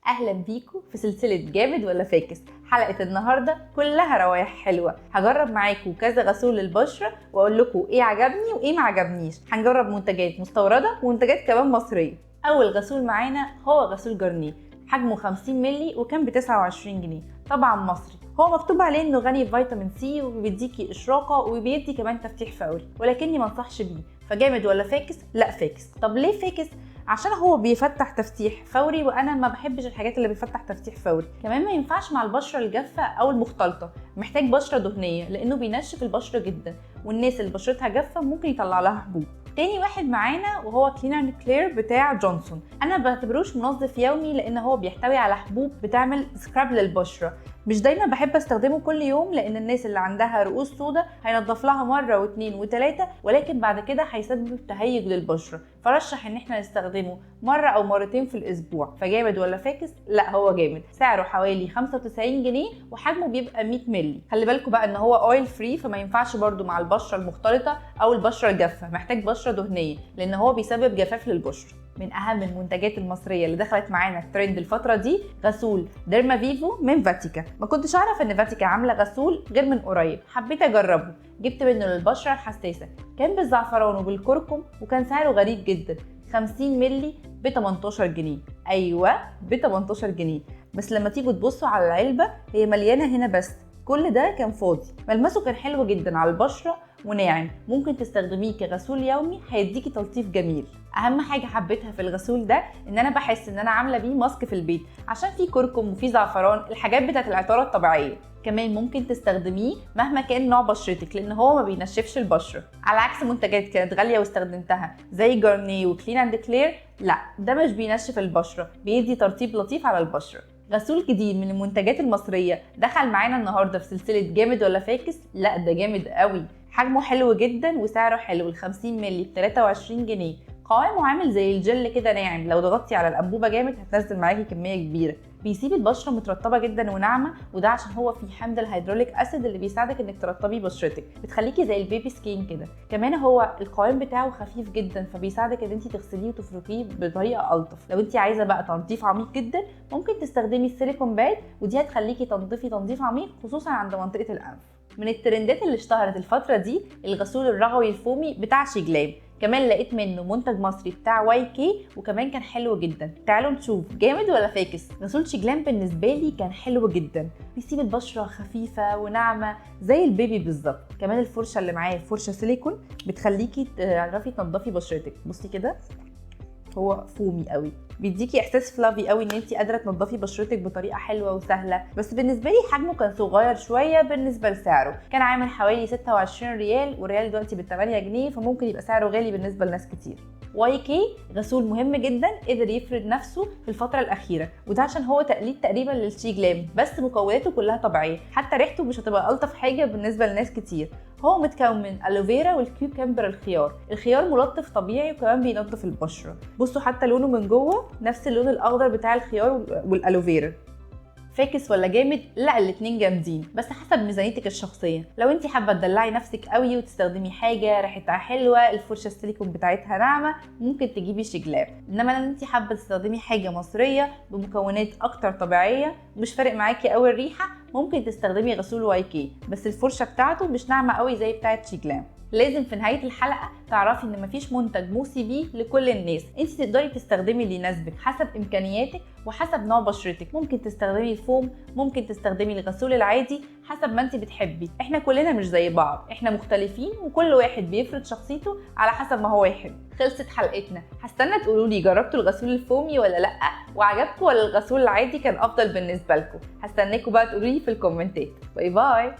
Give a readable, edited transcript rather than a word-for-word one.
اهلا بيكم في سلسله جامد ولا فاكس. حلقه النهارده كلها روايح حلوه. هجرب معاكم كذا غسول للبشره واقول لكم ايه عجبني وايه ما عجبنيش. هنجرب منتجات مستورده ومنتجات كمان مصريه. اول غسول معانا هو غسول جارنيه، حجمه 50 مللي وكان ب 29 جنيه، طبعا مصري. هو مكتوب عليه انه غني بفيتامين سي وبيديكي اشراقه وبيدي كمان تفتيح فوري، ولكني ما انصحش بيه. فجامد ولا فاكس؟ لا فاكس. طب ليه فاكس؟ عشان هو بيفتح تفتيح فوري وانا ما بحبش الحاجات اللي بيفتح تفتيح فوري. كمان ما ينفعش مع البشره الجافه او المختلطه، محتاج بشره دهنيه لانه بينشف البشره جدا، والناس اللي بشرتها جافه ممكن يطلع لها حبوب. تاني واحد معانا وهو كلينر اند كلير بتاع جونسون. انا ما بعتبروش منظف يومي لان هو بيحتوي على حبوب بتعمل سكراب للبشره. مش دايما بحب استخدمه كل يوم لان الناس اللي عندها رؤوس سودا هينضف لها مره واثنين وثلاثه، ولكن بعد كده هيسبب تهيج للبشره. فرشح ان احنا نستخدمه مره او مرتين في الاسبوع. فجامد ولا فاكس؟ لا هو جامد. سعره حوالي 95 جنيه وحجمه بيبقى 100 مللي. خلي بالكم بقى ان هو اويل فري، فما ينفعش برده مع البشره المختلطه او البشره الجافه، محتاج بشره دهنيه لان هو بيسبب جفاف للبشره. من اهم المنتجات المصريه اللي دخلت معانا الترند الفتره دي غسول ديرما فيفو من فاتيكا. ما كنتش اعرف ان فاتيكا عامله غسول غير من قريب، حبيت اجربه. جبت منه للبشره الحساسه، كان بالزعفران وبالكركم وكان سعره غريب جدا، 50 مللي ب 18 جنيه. ايوه ب 18 جنيه. بس لما تيجوا تبصوا على العلبه هي مليانه هنا بس، كل ده كان فاضي. ملمسه كان حلو جدا على البشره وناعم، ممكن تستخدميه كغسول يومي، هيديكي تلطيف جميل. اهم حاجه حبيتها في الغسول ده ان انا بحس ان انا عامله بيه ماسك في البيت، عشان فيه كركم وفيه زعفران، الحاجات بتاعه العطاره الطبيعيه. كمان ممكن تستخدميه مهما كان نوع بشرتك لان هو ما بينشفش البشره، على عكس منتجات كانت غاليه واستخدمتها زي جارنيه وكلين اند كلير. لا ده مش بينشف البشره، بيدي ترطيب لطيف على البشره. غسول جديد من المنتجات المصريه دخل معانا النهارده في سلسله جامد ولا فاكس. لا ده جامد قوي، حجمه حلو جدا وسعره حلو، ال 50 مللي ب 23 جنيه. قوامه عامل زي الجل كده ناعم، لو ضغطتي على الانبوبه جامد هتنزل معاكي كميه كبيره. بيسيب البشره مترطبه جدا وناعمه، وده عشان هو فيه حمض الهيدروليك اسيد اللي بيساعدك انك ترطبي بشرتك، بتخليكي زي البيبي سكين كده. كمان هو القوام بتاعه خفيف جدا، فبيساعدك ان انت تغسليه وتفركيه بطريقه الطف. لو انت عايزه بقى تنظيف عميق جدا ممكن تستخدمي السيليكون باد، ودي هتخليكي تنظفي تنظيف عميق خصوصا عند منطقه الانف. من الترندات اللي اشتهرت الفتره دي الغسول الرغوي الفومي بتاع شيجلام. كمان لقيت منه منتج مصري بتاع واي كي وكمان كان حلو جدا. تعالوا نشوف جامد ولا فاكس. غسول شيجلام بالنسبه لي كان حلو جدا، بيسيب البشره خفيفه وناعمه زي البيبي بالظبط. كمان الفرشه اللي معاه فرشه سيليكون بتخليكي تعرفي تنضفي بشرتك. بصي كده هو فومي قوي، بيديكي احساس فلافي قوي ان انت قادره تنضفي بشرتك بطريقه حلوه وسهله. بس بالنسبه لي حجمه كان صغير شويه بالنسبه لسعره، كان عامل حوالي 26 ريال، والريال دلوقتي ب 8 جنيه، فممكن يبقى سعره غالي بالنسبه لناس كتير. واي كي غسول مهم جدا، قدر يفرض نفسه في الفتره الاخيره، وده عشان هو تقليد تقريبا للشيجلام بس مكوناته كلها طبيعيه، حتى ريحته مش هتبقى الطف حاجه بالنسبه لناس كتير. هو متكون من الوفيرا والكيوكمبر الخيار ملطف طبيعي وكمان بينظف البشره. بصوا حتى لونه من جوه نفس اللون الاخضر بتاع الخيار والالوفيرا. فاكس ولا جامد؟ لا الاتنين جامدين، بس حسب ميزانيتك الشخصيه. لو انت حابه تدلعي نفسك قوي وتستخدمي حاجه ريحتها حلوه، الفرشه السيليكون بتاعتها ناعمه، ممكن تجيبي شيجلام. انما لو انت حابه تستخدمي حاجه مصريه بمكونات اكتر طبيعيه مش فارق معاكي قوي الريحه، ممكن تستخدمي غسول واي كي، بس الفرشه بتاعته مش ناعمه قوي زي بتاعه شيجلام. لازم في نهايه الحلقه تعرفي ان مفيش منتج موسي بيه لكل الناس، انت تقدري تستخدمي اللي يناسبك حسب امكانياتك وحسب نوع بشرتك. ممكن تستخدمي الفوم، ممكن تستخدمي الغسول العادي، حسب ما انت بتحبي. احنا كلنا مش زي بعض، احنا مختلفين وكل واحد بيفرض شخصيته على حسب ما هو يحب. خلصت حلقتنا، هستنى تقولوا لي جربتوا الغسول الفومي ولا لا، وعجبكم ولا الغسول العادي كان افضل بالنسبه لكم. هستناكم بقى تقولوا لي في الكومنتات. باي باي.